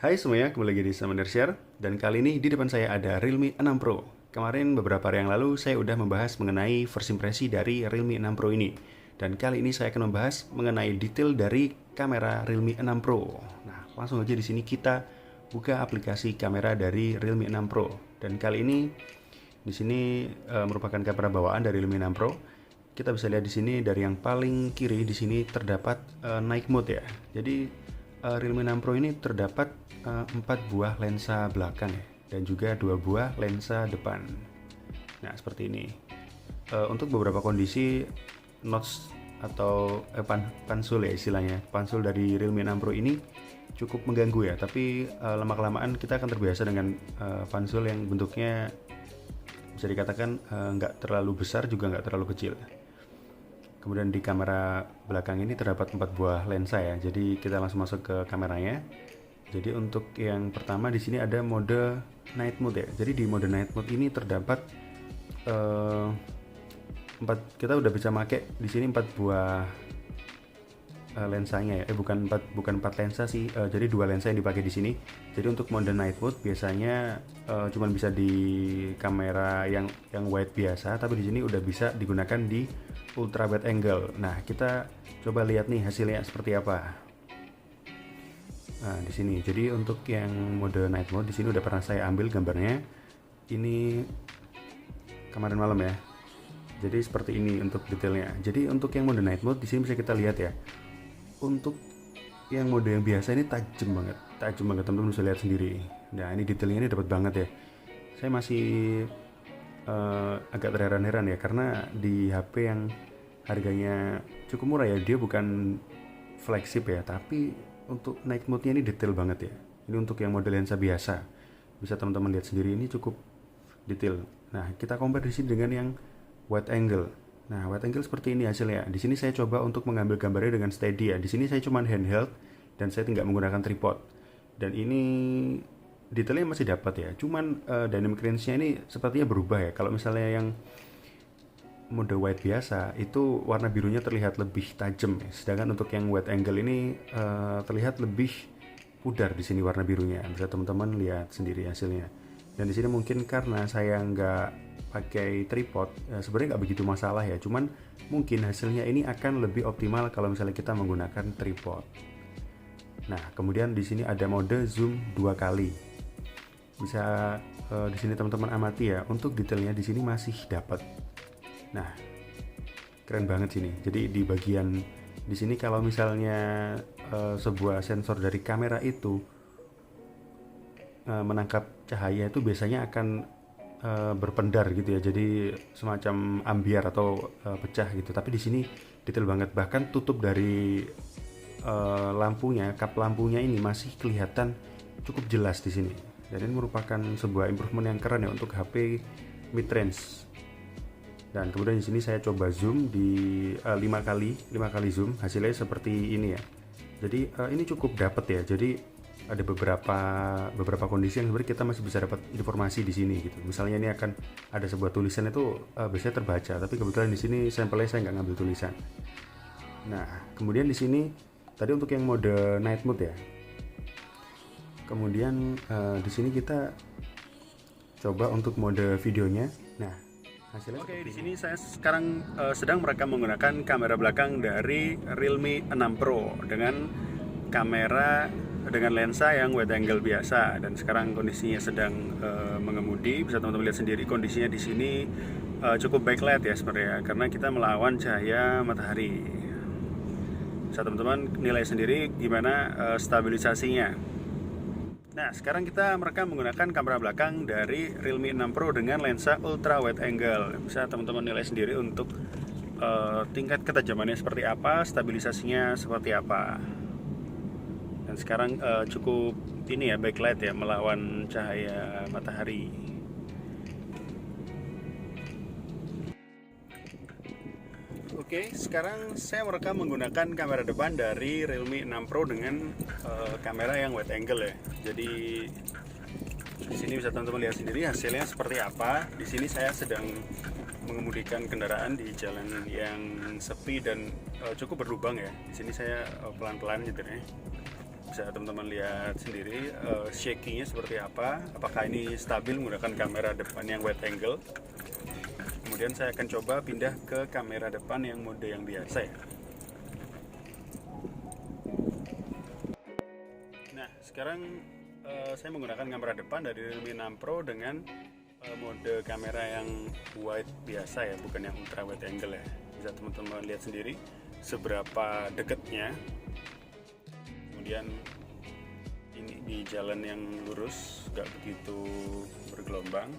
Hai semuanya, kembali lagi di Samander Share. Dan kali ini di depan saya ada Realme 6 Pro. Kemarin beberapa hari yang lalu saya udah membahas mengenai first impresi dari Realme 6 Pro ini. Dan kali ini saya akan membahas mengenai detail dari kamera Realme 6 Pro. Nah, langsung aja di sini kita buka aplikasi kamera dari Realme 6 Pro. Dan kali ini di sini merupakan kamera bawaan dari Realme 6 Pro. Kita bisa lihat di sini dari yang paling kiri di sini terdapat night mode ya. Jadi Realme 6 Pro ini terdapat 4 buah lensa belakang ya, dan juga 2 buah lensa depan. Nah, seperti ini. Untuk beberapa kondisi notch atau pansul ya istilahnya, pansul dari Realme 6 Pro ini cukup mengganggu ya, tapi lama-kelamaan kita akan terbiasa dengan pansul yang bentuknya bisa dikatakan nggak terlalu besar juga nggak terlalu kecil. Kemudian di kamera belakang ini terdapat 4 buah lensa ya. Jadi kita langsung masuk ke kameranya. Jadi untuk yang pertama di sini ada mode night mode ya. Jadi di mode night mode ini terdapat kita udah bisa pakai di sini 4 buah lensanya ya. Bukan 4 lensa sih. Jadi 2 lensa yang dipakai di sini. Jadi untuk mode night mode biasanya cuma bisa di kamera yang wide biasa, tapi di sini udah bisa digunakan di ultra wide angle. Nah, kita coba lihat nih hasilnya seperti apa. Nah, di sini. Jadi untuk yang mode night mode di sini udah pernah saya ambil gambarnya. Ini kemarin malam ya. Jadi seperti ini untuk detailnya. Jadi untuk yang mode night mode di sini bisa kita lihat ya. Untuk yang mode yang biasa ini tajam banget teman-teman bisa lihat sendiri. Nah, ini detailnya ini dapat banget ya. Saya masih agak terheran-heran ya, karena di HP yang harganya cukup murah ya, dia bukan flagship ya, tapi untuk night mode-nya ini detail banget ya. Ini untuk yang model lensa biasa, bisa teman-teman lihat sendiri, ini cukup detail. Nah, kita compare di sini dengan yang wide angle. Nah, wide angle seperti ini hasilnya. Di sini saya coba untuk mengambil gambarnya dengan steady ya. Di sini saya cuma handheld dan saya tidak menggunakan tripod. Dan ini detailnya masih dapat ya. Cuman dynamic range-nya ini sepertinya berubah ya. Kalau misalnya yang mode wide biasa itu warna birunya terlihat lebih tajam ya. Sedangkan untuk yang wide angle ini terlihat lebih pudar di sini warna birunya. Bisa teman-teman lihat sendiri hasilnya. Dan di sini mungkin karena saya nggak pakai tripod, sebenarnya nggak begitu masalah ya. Cuman mungkin hasilnya ini akan lebih optimal kalau misalnya kita menggunakan tripod. Nah, kemudian di sini ada mode zoom 2 kali. Bisa di sini teman-teman amati ya. Untuk detailnya di sini masih dapat. Nah, keren banget sini. Jadi di bagian di sini kalau misalnya sebuah sensor dari kamera itu menangkap cahaya itu biasanya akan berpendar gitu ya, jadi semacam ambiar atau pecah gitu. Tapi di sini detail banget, bahkan tutup dari lampunya, kap lampunya ini masih kelihatan cukup jelas di sini. Dan ini merupakan sebuah improvement yang keren ya untuk HP mid range. Dan kemudian di sini saya coba zoom di 5 kali zoom, hasilnya seperti ini ya. Jadi ini cukup dapat ya. Jadi ada beberapa kondisi yang sebenarnya kita masih bisa dapat informasi di sini gitu. Misalnya ini akan ada sebuah tulisan itu biasanya terbaca, tapi kebetulan di sini sampelnya saya nggak ngambil tulisan. Nah, kemudian di sini tadi untuk yang mode night mode ya. Kemudian di sini kita coba untuk mode videonya. Nah, hasilnya. Oke, di sini saya sekarang sedang merekam menggunakan kamera belakang dari Realme 6 Pro dengan kamera dengan lensa yang wide angle biasa, dan sekarang kondisinya sedang mengemudi. Bisa teman-teman lihat sendiri kondisinya di sini cukup backlight ya sebenarnya, karena kita melawan cahaya matahari. Bisa teman-teman nilai sendiri gimana stabilisasinya. Nah, sekarang kita merekam menggunakan kamera belakang dari Realme 6 Pro dengan lensa ultra wide angle. Bisa teman-teman nilai sendiri untuk tingkat ketajamannya seperti apa, stabilisasinya seperti apa. Dan sekarang cukup ini ya, backlight ya, melawan cahaya matahari. Oke, sekarang saya merekam menggunakan kamera depan dari Realme 6 Pro dengan kamera yang wide angle ya. Jadi di sini bisa teman-teman lihat sendiri hasilnya seperti apa. Di sini saya sedang mengemudikan kendaraan di jalan yang sepi dan cukup berlubang ya. Di sini saya pelan-pelan gitu ya. bisa teman-teman lihat sendiri shakingnya seperti apa, apakah ini stabil menggunakan kamera depan yang wide angle. Kemudian saya akan coba pindah ke kamera depan yang mode yang biasa ya. Nah sekarang saya menggunakan kamera depan dari Realme 6 Pro dengan mode kamera yang wide biasa ya, bukan yang ultra wide angle ya. Bisa teman-teman lihat sendiri seberapa dekatnya. Kemudian ini di jalan yang lurus, gak begitu bergelombang.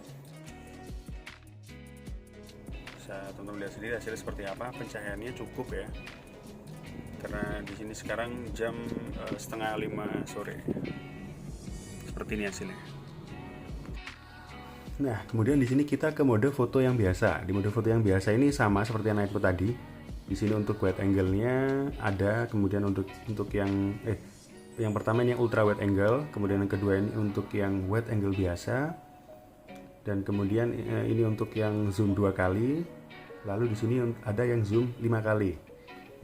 Bisa teman-teman lihat sendiri hasilnya seperti apa. Pencahayaannya cukup ya, karena di sini sekarang jam 4:30 sore. Seperti ini hasilnya. Nah, kemudian di sini kita ke mode foto yang biasa. Di mode foto yang biasa ini sama seperti yang Nightmode tadi. Di sini untuk wide angle-nya ada, kemudian untuk yang pertama ini yang ultra wide angle, kemudian yang kedua ini untuk yang wide angle biasa, dan kemudian ini untuk yang zoom 2 kali. Lalu di sini ada yang zoom 5 kali.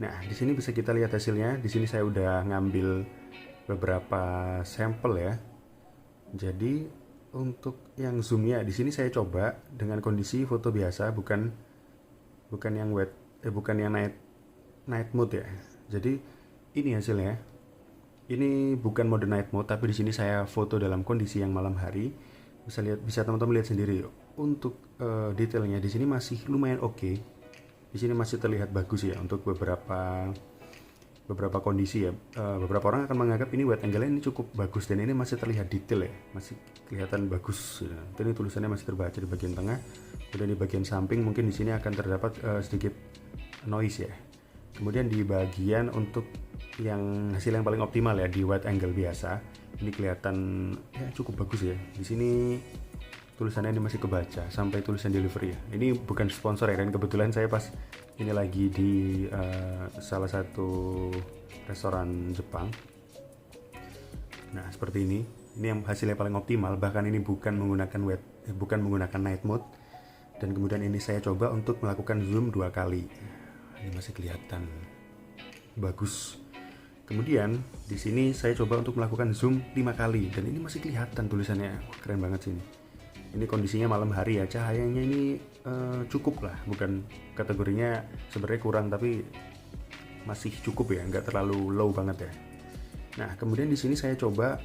Nah, di sini bisa kita lihat hasilnya. Di sini saya udah ngambil beberapa sampel ya. Jadi untuk yang zoomnya di sini saya coba dengan kondisi foto biasa, bukan yang night mode ya. Jadi ini hasilnya. Ini bukan mode night mode, tapi di sini saya foto dalam kondisi yang malam hari. Bisa teman-teman lihat sendiri. Untuk detailnya di sini masih lumayan oke. Di sini masih terlihat bagus ya untuk beberapa kondisi ya. Beberapa orang akan menganggap ini wide angle ini cukup bagus, dan ini masih terlihat detail ya, masih kelihatan bagus ya. Ini tulisannya masih terbaca di bagian tengah, kemudian di bagian samping mungkin di sini akan terdapat sedikit noise ya. Kemudian di bagian untuk yang hasil yang paling optimal ya di wide angle biasa, ini kelihatan ya cukup bagus ya. Di sini tulisannya ini masih kebaca sampai tulisan delivery ya. Ini bukan sponsor ya, dan kebetulan saya pas ini lagi di salah satu restoran Jepang. Nah seperti ini yang hasilnya paling optimal. Bahkan ini bukan menggunakan night mode. Dan kemudian ini saya coba untuk melakukan zoom 2 kali. Ini masih kelihatan bagus. Kemudian di sini saya coba untuk melakukan zoom 5 kali, dan ini masih kelihatan tulisannya. Wah, keren banget sih ini. Ini kondisinya malam hari ya, cahayanya ini cukup lah, bukan kategorinya sebenarnya kurang, tapi masih cukup ya, nggak terlalu low banget ya. Nah kemudian di sini saya coba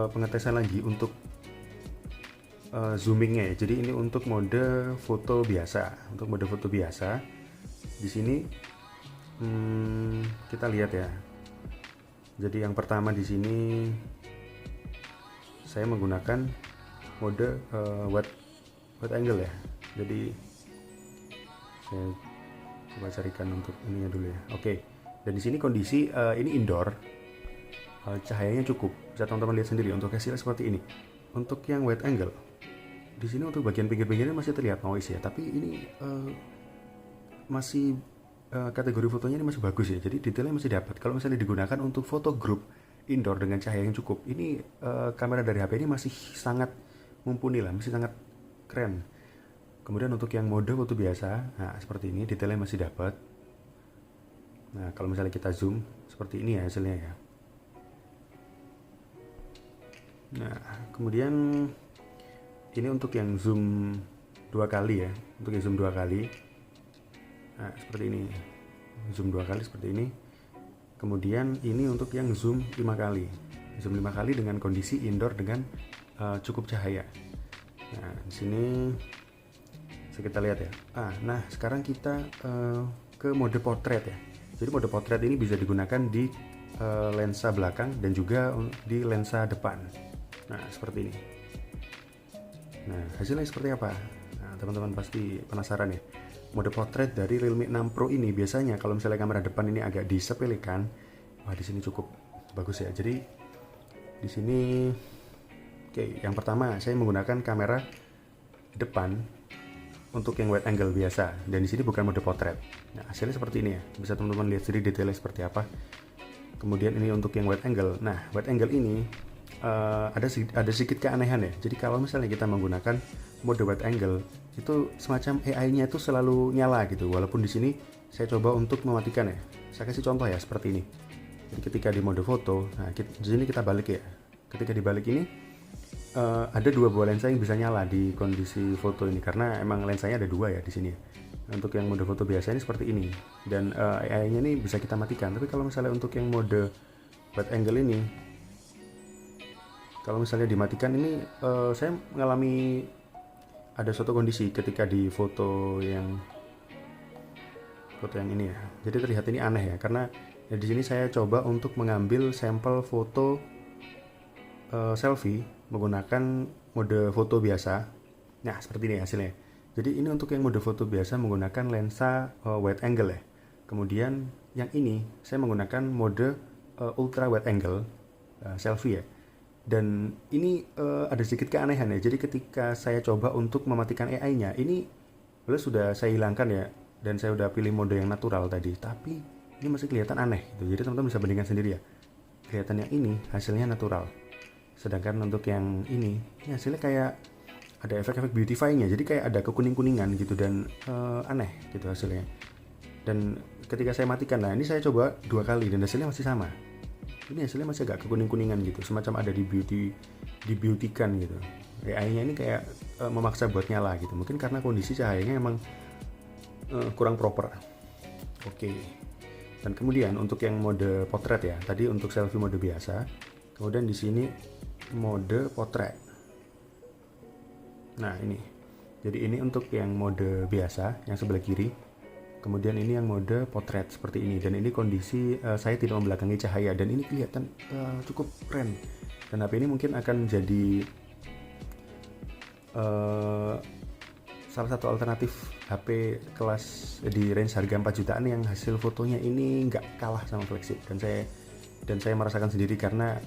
pengetesan lagi untuk zoomingnya ya. Jadi ini untuk mode foto biasa. Untuk mode foto biasa di sini kita lihat ya. Jadi yang pertama di sini saya menggunakan mode wide angle ya. Jadi saya coba carikan untuk ininya dulu ya. Oke. Dan di sini kondisi ini indoor, cahayanya cukup. Bisa teman-teman lihat sendiri untuk hasilnya seperti ini. Untuk yang wide angle, di sini untuk bagian pinggir-pinggirnya masih terlihat noise ya. Tapi ini masih kategori fotonya ini masih bagus ya. Jadi detailnya masih dapat. Kalau misalnya digunakan untuk foto group indoor dengan cahaya yang cukup, ini kamera dari HP ini masih sangat mumpuni lah, masih sangat keren. Kemudian untuk yang mode foto biasa, nah seperti ini detailnya masih dapat. Nah kalau misalnya kita zoom seperti ini ya hasilnya ya. Nah kemudian ini untuk yang zoom 2 kali ya, untuk yang zoom 2 kali. Nah seperti ini, zoom 2 kali seperti ini. Kemudian ini untuk yang zoom 5 kali, zoom 5 kali dengan kondisi indoor dengan cukup cahaya. Nah di sini kita lihat ya. Nah sekarang kita ke mode portrait ya. Jadi mode portrait ini bisa digunakan di lensa belakang dan juga di lensa depan. Nah seperti ini. Nah hasilnya seperti apa? Nah teman-teman pasti penasaran ya. Mode portrait dari Realme 6 Pro ini biasanya kalau misalnya kamera depan ini agak disepelekan, wah di sini cukup bagus ya. Jadi di sini yang pertama saya menggunakan kamera depan untuk yang wide angle biasa, dan di sini bukan mode portrait. Nah hasilnya seperti ini ya. Bisa teman-teman lihat sendiri detailnya seperti apa. Kemudian ini untuk yang wide angle. Nah wide angle ini ada sedikit keanehan ya. Jadi kalau misalnya kita menggunakan mode wide angle, itu semacam AI-nya itu selalu nyala gitu. Walaupun di sini saya coba untuk mematikan ya. Saya kasih contoh ya seperti ini. Jadi ketika di mode foto, nah di sini kita balik ya. Ketika dibalik ini ada dua buah lensa yang bisa nyala di kondisi foto ini karena emang lensanya ada dua ya di sini. Untuk yang mode foto biasa ini seperti ini dan AI-nya ini bisa kita matikan. Tapi kalau misalnya untuk yang mode wide angle ini, kalau misalnya dimatikan ini, saya mengalami ada suatu kondisi ketika di foto yang ini ya. Jadi terlihat ini aneh ya karena ya di sini saya coba untuk mengambil sampel foto selfie menggunakan mode foto biasa. Nah, seperti ini hasilnya. Jadi ini untuk yang mode foto biasa menggunakan lensa wide angle ya. Kemudian yang ini saya menggunakan mode ultra wide angle selfie ya. Dan ini ada sedikit keanehan ya. Jadi ketika saya coba untuk mematikan AI-nya, ini sudah saya hilangkan ya dan saya udah pilih mode yang natural tadi. Tapi ini masih kelihatan aneh gitu. Jadi teman-teman bisa bandingkan sendiri ya. Kelihatan yang ini hasilnya natural. Sedangkan untuk yang ini hasilnya kayak ada efek-efek beautifying-nya. Jadi kayak ada kekuning-kuningan gitu dan aneh gitu hasilnya. Dan ketika saya matikan, nah ini saya coba 2 kali dan hasilnya masih sama. Ini hasilnya masih agak kekuning-kuningan gitu, semacam ada beauty-kan gitu. AI-nya ini kayak memaksa buat nyala gitu. Mungkin karena kondisi cahayanya emang kurang proper. Oke. Dan kemudian untuk yang mode potret ya, tadi untuk selfie mode biasa. Kemudian di sini mode potret. Nah ini, jadi ini untuk yang mode biasa yang sebelah kiri. Kemudian ini yang mode potret seperti ini. Dan ini kondisi saya tidak membelakangi cahaya dan ini kelihatan cukup keren. Dan HP ini mungkin akan jadi salah satu alternatif HP kelas di range harga 4 jutaan yang hasil fotonya ini nggak kalah sama flagship. Dan saya merasakan sendiri karena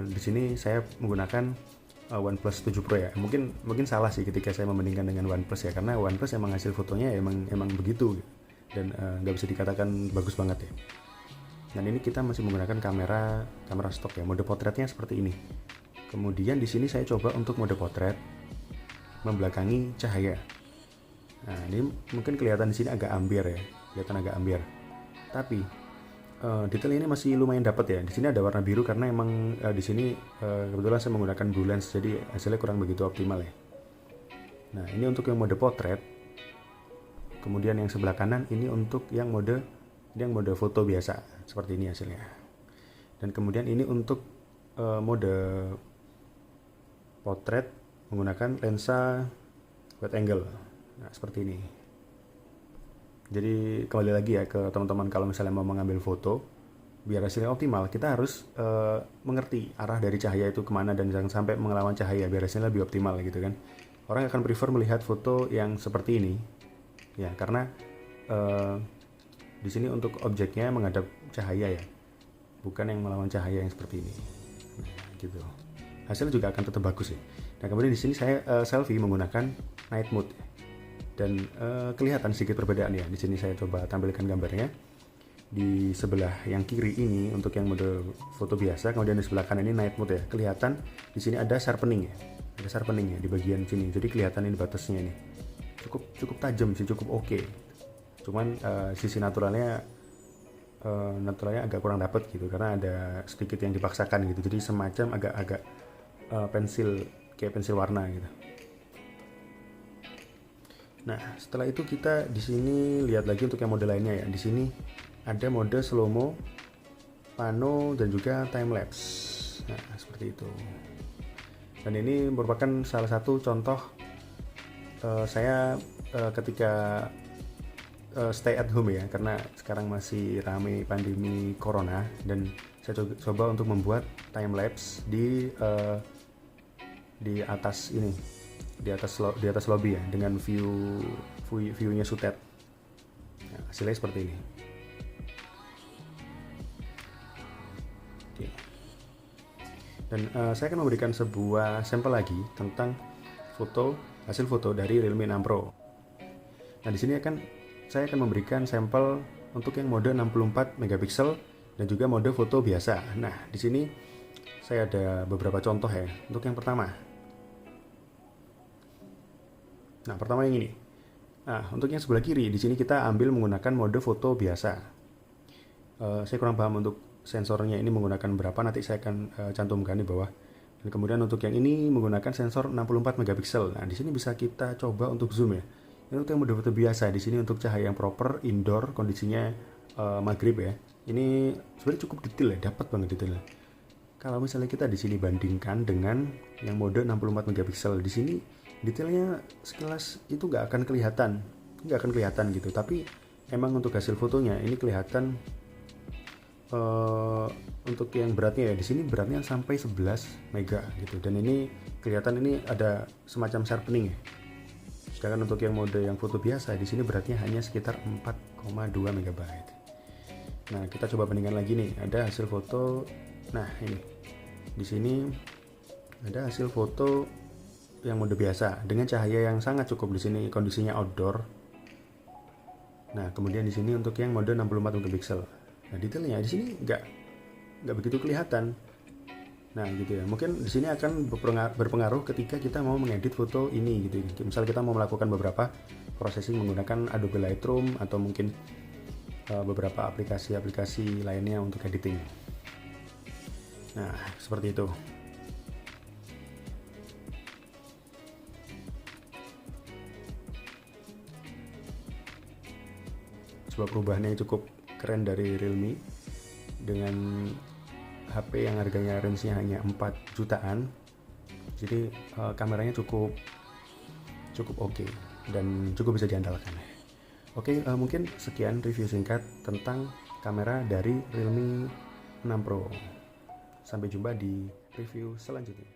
di sini saya menggunakan OnePlus 7 Pro ya. Mungkin salah sih ketika saya membandingkan dengan OnePlus ya, karena OnePlus emang hasil fotonya emang begitu dan nggak bisa dikatakan bagus banget ya. Dan ini kita masih menggunakan kamera stok ya. Mode potretnya seperti ini. Kemudian di sini saya coba untuk mode potret membelakangi cahaya. Nah, ini mungkin kelihatan di sini agak ambiar ya. Kelihatan agak ambiar. Tapi detail ini masih lumayan dapat ya. Di sini ada warna biru karena emang di sini kebetulan saya menggunakan blue lens, jadi hasilnya kurang begitu optimal ya. Nah, ini untuk yang mode potret. Kemudian yang sebelah kanan ini untuk yang mode foto biasa, seperti ini hasilnya. Dan kemudian ini untuk mode potret menggunakan lensa wide angle. Nah, seperti ini. Jadi kembali lagi ya ke teman-teman, kalau misalnya mau mengambil foto biar hasilnya optimal, kita harus mengerti arah dari cahaya itu kemana dan jangan sampai mengelawan cahaya biar hasilnya lebih optimal gitu kan. Orang akan prefer melihat foto yang seperti ini ya, karena di sini untuk objeknya menghadap cahaya ya, bukan yang melawan cahaya yang seperti ini. Nah, gitu. Hasil juga akan tetap bagus ya. Nah, kemudian di sini saya selfie menggunakan night mode. Dan kelihatan sedikit perbedaan ya. Di sini saya coba tampilkan gambarnya. Di sebelah yang kiri ini untuk yang mode foto biasa, kemudian di sebelah kanan ini night mode ya. Kelihatan di sini ada sharpening ya. Ada sharpening ya di bagian sini. Jadi kelihatan ini batasnya ini. Cukup tajam sih, cukup oke. Cuman sisi naturalnya agak kurang dapat gitu karena ada sedikit yang dipaksakan gitu. Jadi semacam agak pensil, kayak pensil warna gitu. Nah, setelah itu kita di sini lihat lagi untuk yang mode lainnya ya. Di sini ada mode slow mo, pano, dan juga time lapse. Nah, seperti itu. Dan ini merupakan salah satu contoh saya ketika stay at home ya, karena sekarang masih ramai pandemi corona dan saya coba untuk membuat time lapse di atas ini. Di atas lobby ya, dengan view-nya Sutet. Nah, hasilnya seperti ini. Oke. Dan saya akan memberikan sebuah sampel lagi tentang hasil foto dari Realme 6 Pro. Nah, di sini saya akan memberikan sampel untuk yang mode 64 megapiksel dan juga mode foto biasa. Nah, di sini saya ada beberapa contoh ya. Untuk yang pertama. Nah, pertama yang ini. Nah, untuk yang sebelah kiri, di sini kita ambil menggunakan mode foto biasa. Saya kurang paham untuk sensornya ini menggunakan berapa, nanti saya akan cantumkan di bawah. Dan kemudian untuk yang ini menggunakan sensor 64 megapiksel. Nah, di sini bisa kita coba untuk zoom ya. Ini untuk yang mode foto biasa, di sini untuk cahaya yang proper, indoor, kondisinya maghrib ya. Ini sebenarnya cukup detail ya, dapat banget detailnya. Kalau misalnya kita di sini bandingkan dengan yang mode 64 megapiksel, di sini detailnya sekilas itu nggak akan kelihatan gitu. Tapi emang untuk hasil fotonya ini kelihatan. Untuk yang beratnya ya, di sini beratnya sampai 11 mega gitu, dan ini kelihatan ini ada semacam sharpening ya. Sedangkan untuk yang mode yang foto biasa, di sini beratnya hanya sekitar 4,2 megabyte. Nah, kita coba bandingkan lagi nih, ada hasil foto. Nah, ini di sini ada hasil foto yang mode biasa dengan cahaya yang sangat cukup. Di sini kondisinya outdoor. Nah, kemudian di sini untuk yang mode 64 megapiksel. Nah, detailnya di sini nggak begitu kelihatan. Nah, gitu ya. Mungkin di sini akan berpengaruh ketika kita mau mengedit foto ini gitu. Misal kita mau melakukan beberapa processing menggunakan Adobe Lightroom atau mungkin beberapa aplikasi-aplikasi lainnya untuk editing. Nah, seperti itu. Sebuah perubahannya cukup keren dari Realme dengan HP yang harganya range-nya hanya 4 jutaan. Jadi kameranya cukup oke dan cukup bisa diandalkan. Oke, mungkin sekian review singkat tentang kamera dari Realme 6 Pro. Sampai jumpa di review selanjutnya.